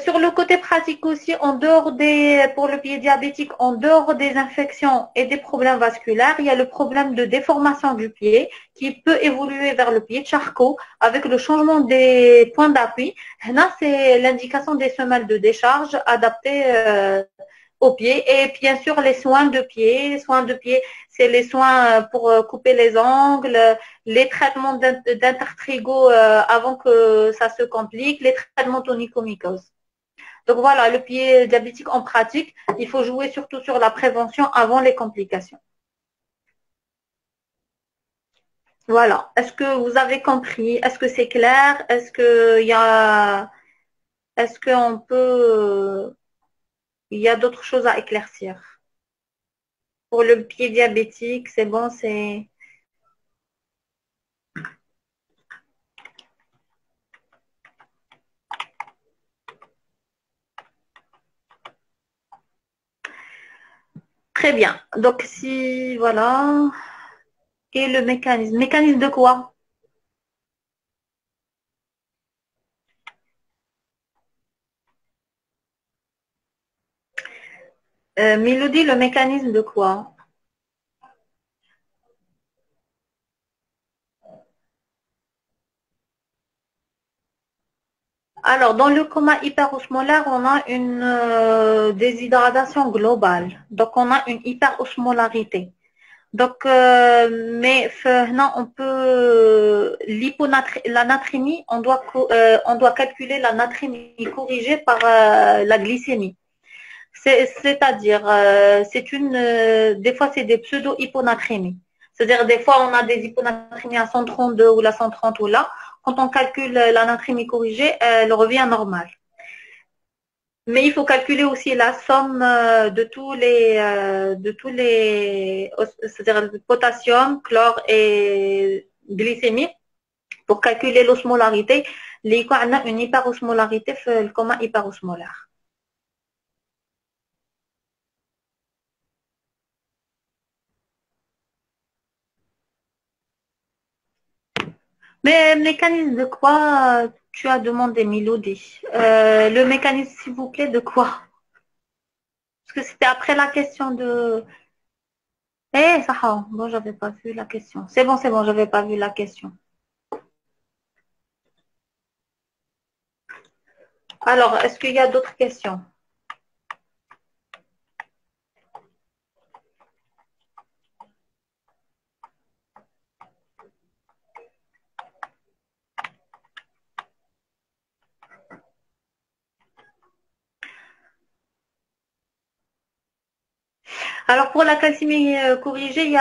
Sur le côté pratique aussi, pour le pied diabétique, en dehors des infections et des problèmes vasculaires, il y a le problème de déformation du pied qui peut évoluer vers le pied de Charcot avec le changement des points d'appui. Là, c'est l'indication des semelles de décharge adaptées au pied. Et bien sûr, les soins de pied. Les soins de pied, c'est les soins pour couper les ongles, les traitements d'intertrigo avant que ça se complique, les traitements tonico-mycose. Donc voilà, le pied diabétique en pratique, il faut jouer surtout sur la prévention avant les complications. Voilà. Est-ce que vous avez compris? Est-ce que c'est clair? Est-ce qu'on peut, il y a d'autres choses à éclaircir? Pour le pied diabétique, c'est bon, c'est... Très bien. Donc, si, voilà. Et le mécanisme. Mécanisme de quoi? Mélodie, le mécanisme de quoi? Alors, dans le coma hyperosmolaire, on a une déshydratation globale. Donc, on a une hyperosmolarité. Donc, non, on peut la natrémie, on doit calculer la natrémie corrigée par la glycémie. C'est-à-dire, des fois c'est des pseudo-hyponatrémies. C'est-à-dire des fois on a des hyponatrémies à 132 ou la 130 ou là. Quand on calcule la natrémie corrigée, elle revient normale. Mais il faut calculer aussi la somme c'est-à-dire le potassium, chlore et glycémie pour calculer l'osmolarité. On a une hyperosmolarité, le coma hyperosmolaire. Mais mécanisme de quoi tu as demandé, Mélodie? Le mécanisme, s'il vous plaît, de quoi? Parce que c'était après la question de... Eh, ça, bon, j'avais pas vu la question. C'est bon, j'avais pas vu la question. Alors, est-ce qu'il y a d'autres questions? Alors, pour la calcémie corrigée,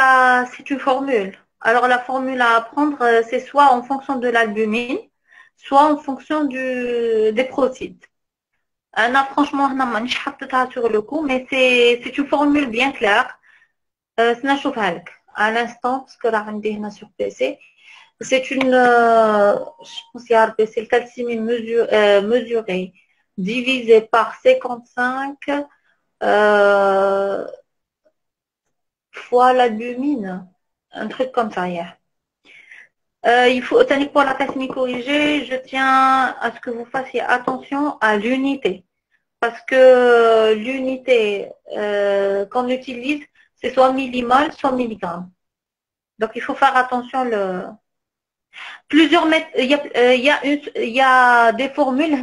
c'est une formule. Alors, la formule à apprendre, c'est soit en fonction de l'albumine, soit en fonction des protides. Franchement, je n'ai pas sur le coup, mais c'est une formule bien claire. À l'instant, parce que là, on a sur PC. C'est je pense qu'il y a c'est le calcémie mesuré divisé par 55 euh, fois l'albumine. Un truc comme ça, hier. Il faut, pour la calcémie corrigée, je tiens à ce que vous fassiez attention à l'unité. Parce que l'unité qu'on utilise, c'est soit millimol, soit milligramme. Donc, il faut faire attention. Il y a des formules,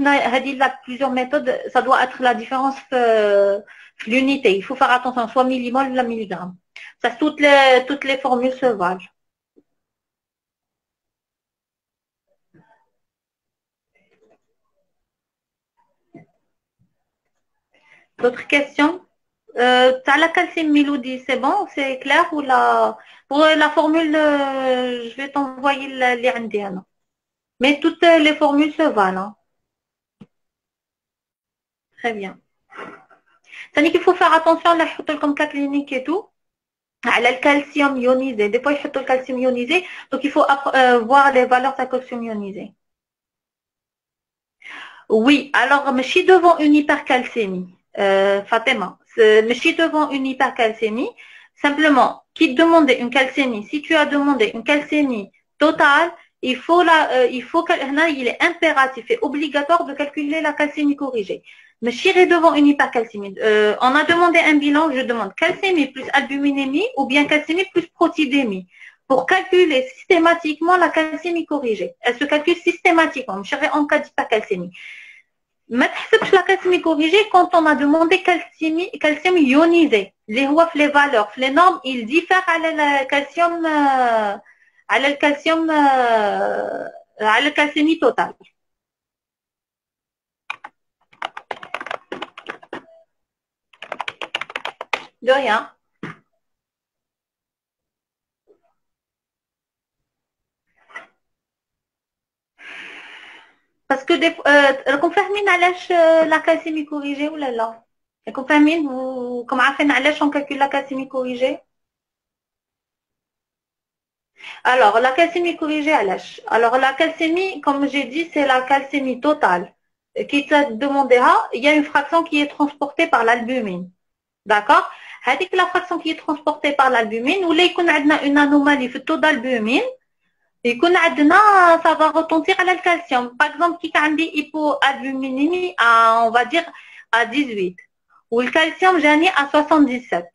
plusieurs méthodes, ça doit être la différence l'unité. Il faut faire attention, soit millimol ou la milligramme. Ça, toutes les formules se valent. D'autres questions? T'as la calcine Miloudi, c'est bon, c'est clair ou pour la formule, je vais t'envoyer les indiennes. Mais toutes les formules se valent. Hein. Très bien. C'est qu'il faut faire attention à la comme cas clinique et tout. على الكالسيوم ionisé. Des fois, ils mettent le calcium ionisé. Donc, il faut voir les valeurs de calcium ionisé. Oui, alors, je suis devant une hypercalcémie. Fatima, je suis devant une hypercalcémie. Simplement, qui te demandait une calcémie, si tu as demandé une calcémie totale, il est impératif et obligatoire de calculer la calcémie corrigée. Mais j'irai devant une hypercalcémie. On a demandé un bilan, je demande calcémie plus albuminémie ou bien calcémie plus protidémie pour calculer systématiquement la calcémie corrigée. Elle se calcule systématiquement. Je serai en cas d'hypercalcémie. ما تحسبش la calcémie corrigée quand on a demandé calcium ionisé. Les valeurs, les normes, ils diffèrent à la calcium على الكالسيوم على الكالسيمي total. De rien. Parce que راكم فاهمين علاش la calcémie corrigée ولا لا؟ راكم فاهمين وكم عارفين علاش on calcule la calcémie corrigée؟ Alors, la calcémie corrigée à l'âge. Alors, la calcémie, comme j'ai dit, c'est la calcémie totale. Qui t'a demandé, il y a une fraction qui est transportée par l'albumine. D'accord? La fraction qui est transportée par l'albumine, ou là, il y a une anomalie في taux d'albumine, ça va retentir à le calcium. Par exemple, qui a dit hypoalbuminémie on va dire, à 18. Ou le calcium, j'ai à 77.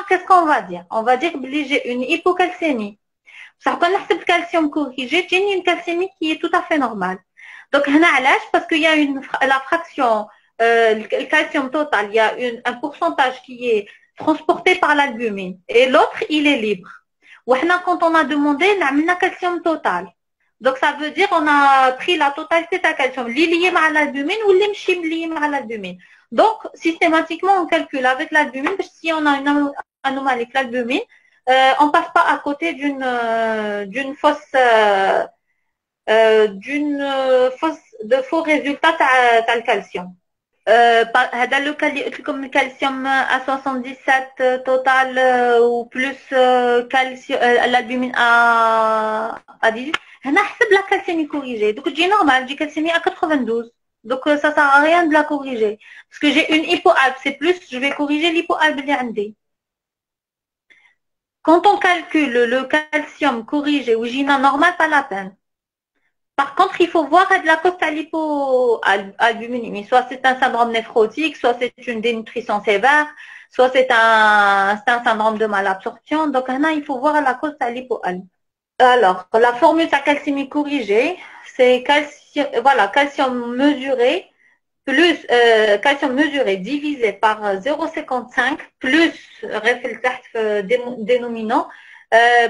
Qu'est-ce qu'on va dire? On va dire que j'ai une hypocalcémie. Ça reconnaît le calcium corrigé, j'ai une calcémie qui est tout à fait normale. Donc, parce qu'il y a la fraction, le calcium total, il y a un pourcentage qui est transporté par l'albumine et l'autre, il est libre. Quand on a demandé, on a mis le calcium total. Donc, ça veut dire qu'on a pris la totalité de calcium, lié à l'albumine ou lié à l'albumine. Donc, systématiquement, on calcule avec l'albumine, parce que si on a une anomalie avec l'albumine, on passe pas à côté d'une fausse de faux résultats t'as le calcium. هذا le cas اللي قلت لكم الكالسيوم à 77 total ou plus calcium l'albumine à 18 هنا حسب la calcémie corrigée donc j'ai normal j'ai calcémie à 92 donc ça sert à rien de la corriger parce que j'ai une hypoalbe c'est plus je vais corriger l'hypoalbe اللي عندي. Quand on calcule le calcium corrigé ou GINA normal, pas la peine. Par contre, il faut voir de la cause à l'hypoalbuminémie. Soit c'est un syndrome néphrotique, soit c'est une dénutrition sévère. soit c'est un syndrome de malabsorption. Donc, là, il faut voir la cause de l'hypoalémie. Alors, la formule à calcémie corrigée, c'est calcium, voilà, calcium mesuré plus calcium mesuré divisé par 0,55 plus réflexe dénominant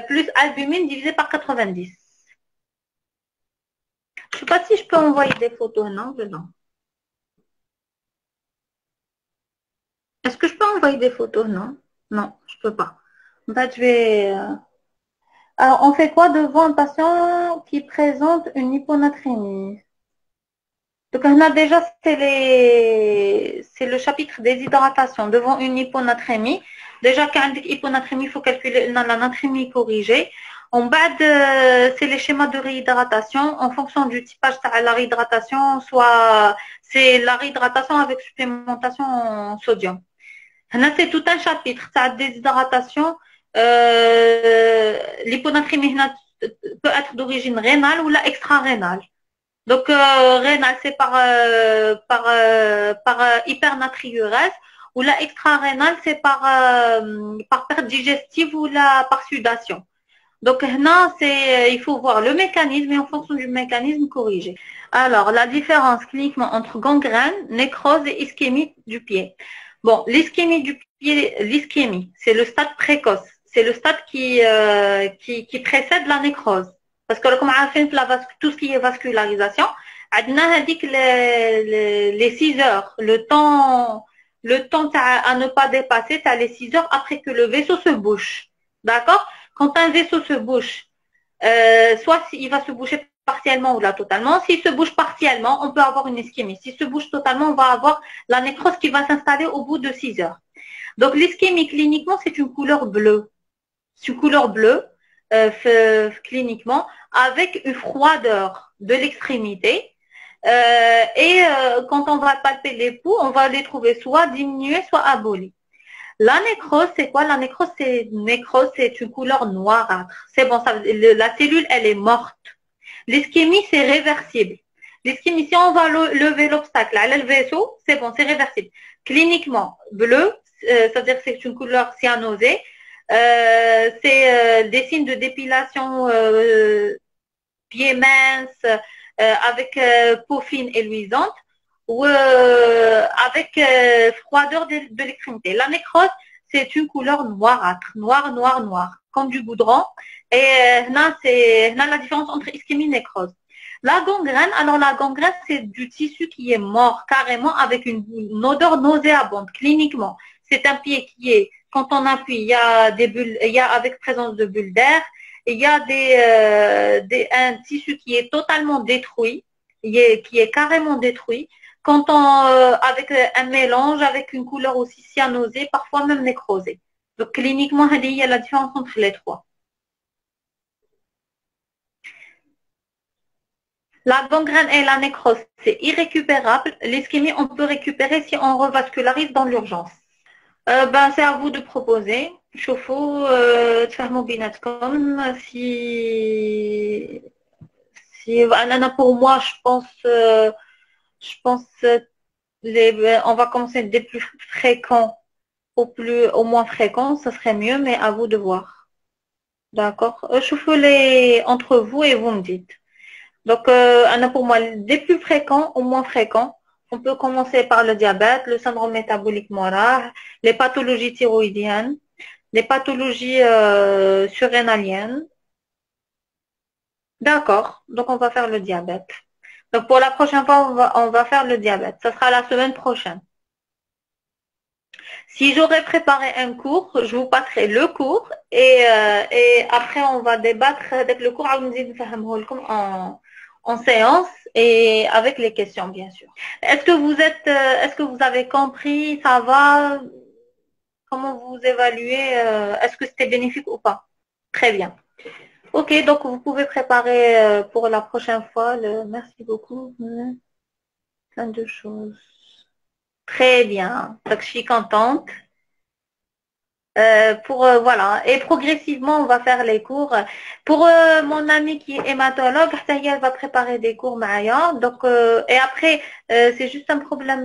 plus albumine divisé par 90. Je ne sais pas si je peux envoyer des photos, non, dedans. Est-ce que je peux envoyer des photos? Non. Non, je ne peux pas. En fait, je vais... Alors, on fait quoi devant un patient qui présente une hyponatrémie? Donc, on a déjà, c'est le chapitre des hydratations. Devant une hyponatrémie, déjà, quand il y a hyponatrémie, il faut calculer la natrémie corrigée. En bas, c'est les schémas de réhydratation en fonction du typage de la réhydratation, soit c'est la réhydratation avec supplémentation en sodium. Là, c'est tout un chapitre. Ça a des hydratations. L'hyponatrémie peut être d'origine rénale ou extra-rénale. Donc, rénal, c'est par hypernatriurèse, ou la extra-rénale, c'est par perte digestive ou par sudation. Donc, là, il faut voir le mécanisme et en fonction du mécanisme, corriger. Alors, la différence cliniquement entre gangrène, nécrose et ischémie du pied. Bon, l'ischémie du pied, l'ischémie, c'est le stade précoce. C'est le stade qui précède la nécrose. Parce que comme on fait tout ce qui est vascularisation, on a dit que les 6 heures, le temps à ne pas dépasser, c'est les 6 heures après que le vaisseau se bouche. D'accord? Quand un vaisseau se bouche, soit il va se boucher partiellement ou là totalement. S'il se bouge partiellement, on peut avoir une ischémie. S'il se bouge totalement, on va avoir la nécrose qui va s'installer au bout de 6 heures. Donc l'ischémie, cliniquement, c'est une couleur bleue. C'est une couleur bleue, cliniquement, avec une froideur de l'extrémité. Quand on va palper les poux, on va les trouver soit diminués, soit abolis. La nécrose, c'est quoi? La nécrose, c'est une couleur noirâtre. C'est bon, la cellule, elle est morte. L'ischémie, c'est réversible. L'ischémie, si on va lever l'obstacle à le vaisseau, c'est bon, c'est réversible. Cliniquement, bleu, c'est-à-dire que c'est une couleur cyanosée. C'est des signes de dépilation pieds minces, avec peau fine et luisante, ou avec froideur de l'extrémité. La nécrose, c'est une couleur noirâtre, noir, comme du goudron. Et là, c'est la différence entre ischémie et nécrose. La gangrène, alors la gangrène, c'est du tissu qui est mort carrément avec une odeur nauséabonde, cliniquement. C'est un pied qui est, quand on appuie, il y a des bulles, il y a avec présence de bulles d'air, il y a un tissu qui est totalement détruit, qui est carrément détruit. Quand avec un mélange, avec une couleur aussi cyanosée, parfois même nécrosée. Donc cliniquement, il y a la différence entre les trois. La gangrène et la nécrose, c'est irrécupérable. L'ischémie, on peut récupérer si on revascularise dans l'urgence. C'est à vous de proposer. شوفوا تفهموا بيناتكم si pour moi je pense on va commencer des plus fréquents au moins fréquents, ça serait mieux, mais à vous de voir. D'accord? شوفوا entre vous et vous me dites. Donc, pour moi, des plus fréquents au moins fréquents, on peut commencer par le diabète, le syndrome métabolique moral, les pathologies thyroïdiennes, les pathologies surrénaliennes. D'accord, donc on va faire le diabète. Donc, pour la prochaine fois, on va faire le diabète. Ça sera la semaine prochaine. Si j'aurais préparé un cours, je vous passerai le cours et après, on va débattre avec le cours en séance et avec les questions, bien sûr. Est-ce que vous avez compris, ça va? Comment vous évaluez? Est-ce que c'était bénéfique ou pas? Très bien. Ok, donc vous pouvez préparer pour la prochaine fois. Merci beaucoup. Plein de choses. Très bien. Donc, je suis contente. Voilà. Et progressivement, on va faire les cours. Pour mon amie qui est hématologue, elle va préparer des cours Maya. Donc, et après, c'est juste un problème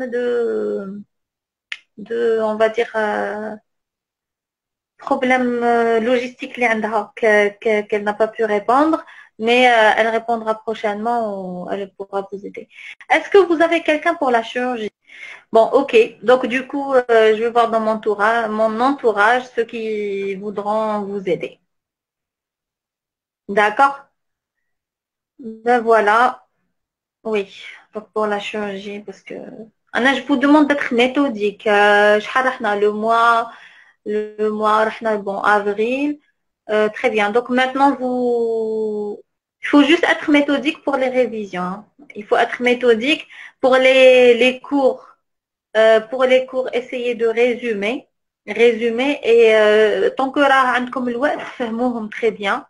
on va dire, problème logistique qu'elle n'a pas pu répondre, mais elle répondra prochainement ou elle pourra vous aider. Est-ce que vous avez quelqu'un pour la chirurgie? Bon, ok. Donc du coup, je vais voir dans mon entourage ceux qui voudront vous aider. D'accord? Ben voilà. Oui. Donc pour la chirurgie, parce que je vous demande d'être méthodique. شحال رحنا le mois bon avril. Très bien. Donc maintenant il faut juste être méthodique pour les révisions, hein. Il faut être méthodique pour les cours. Pour les cours, essayez de résumer et tant que راه عندكم الوقت فهموهم très bien.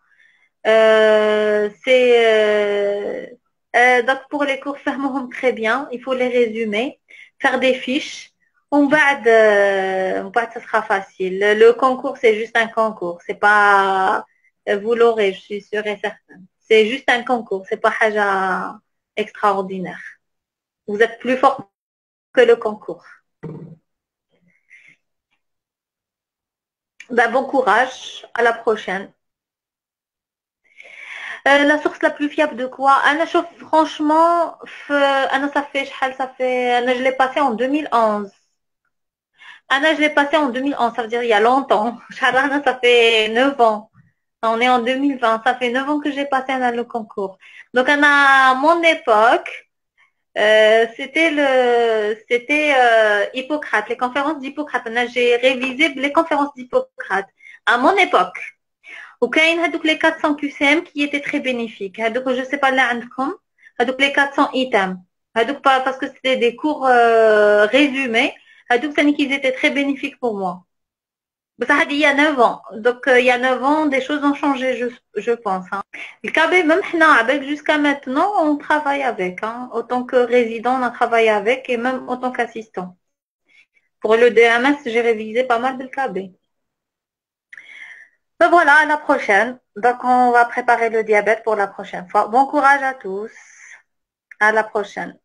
Donc pour les cours فهموهم très bien, il faut les résumer, faire des fiches. On va ça sera facile. Le concours, c'est juste un concours. C'est pas, vous l'aurez, je suis sûre et certaine. C'est juste un concours. C'est pas حاجة extraordinaire. Vous êtes plus fort que le concours. Ben, bon courage. À la prochaine. La source la plus fiable de quoi? Anna, franchement, Anna, Anna, je l'ai passé en 2011. Anna, je l'ai passé en 2011, ça veut dire il y a longtemps. Anna, ça fait 9 ans. On est en 2020, ça fait 9 ans que j'ai passé Anna, le concours. Donc, Anna, à mon époque, c'était Hippocrate, les conférences d'Hippocrate. Anna, j'ai révisé les conférences d'Hippocrate. À mon époque. وكاين هذوك les 400 QCM qui étaient très bénéfiques. هذوك je sais pas là عندكم. هذوك les 400 items. هذوك pas parce que c'était des cours résumés. هذوك ثاني qu'ils étaient très bénéfiques pour moi. Ça a dit il y a 9 ans. Donc il y a 9 ans des choses ont changé je pense. Hein. Le KB même avec jusqu'à maintenant on travaille avec. Hein. Autant que résident on a travaillé avec et même en tant qu'assistant. Pour le DMS j'ai révisé pas mal de KB. Ben voilà, à la prochaine. Donc, on va préparer le diabète pour la prochaine fois. Bon courage à tous. À la prochaine.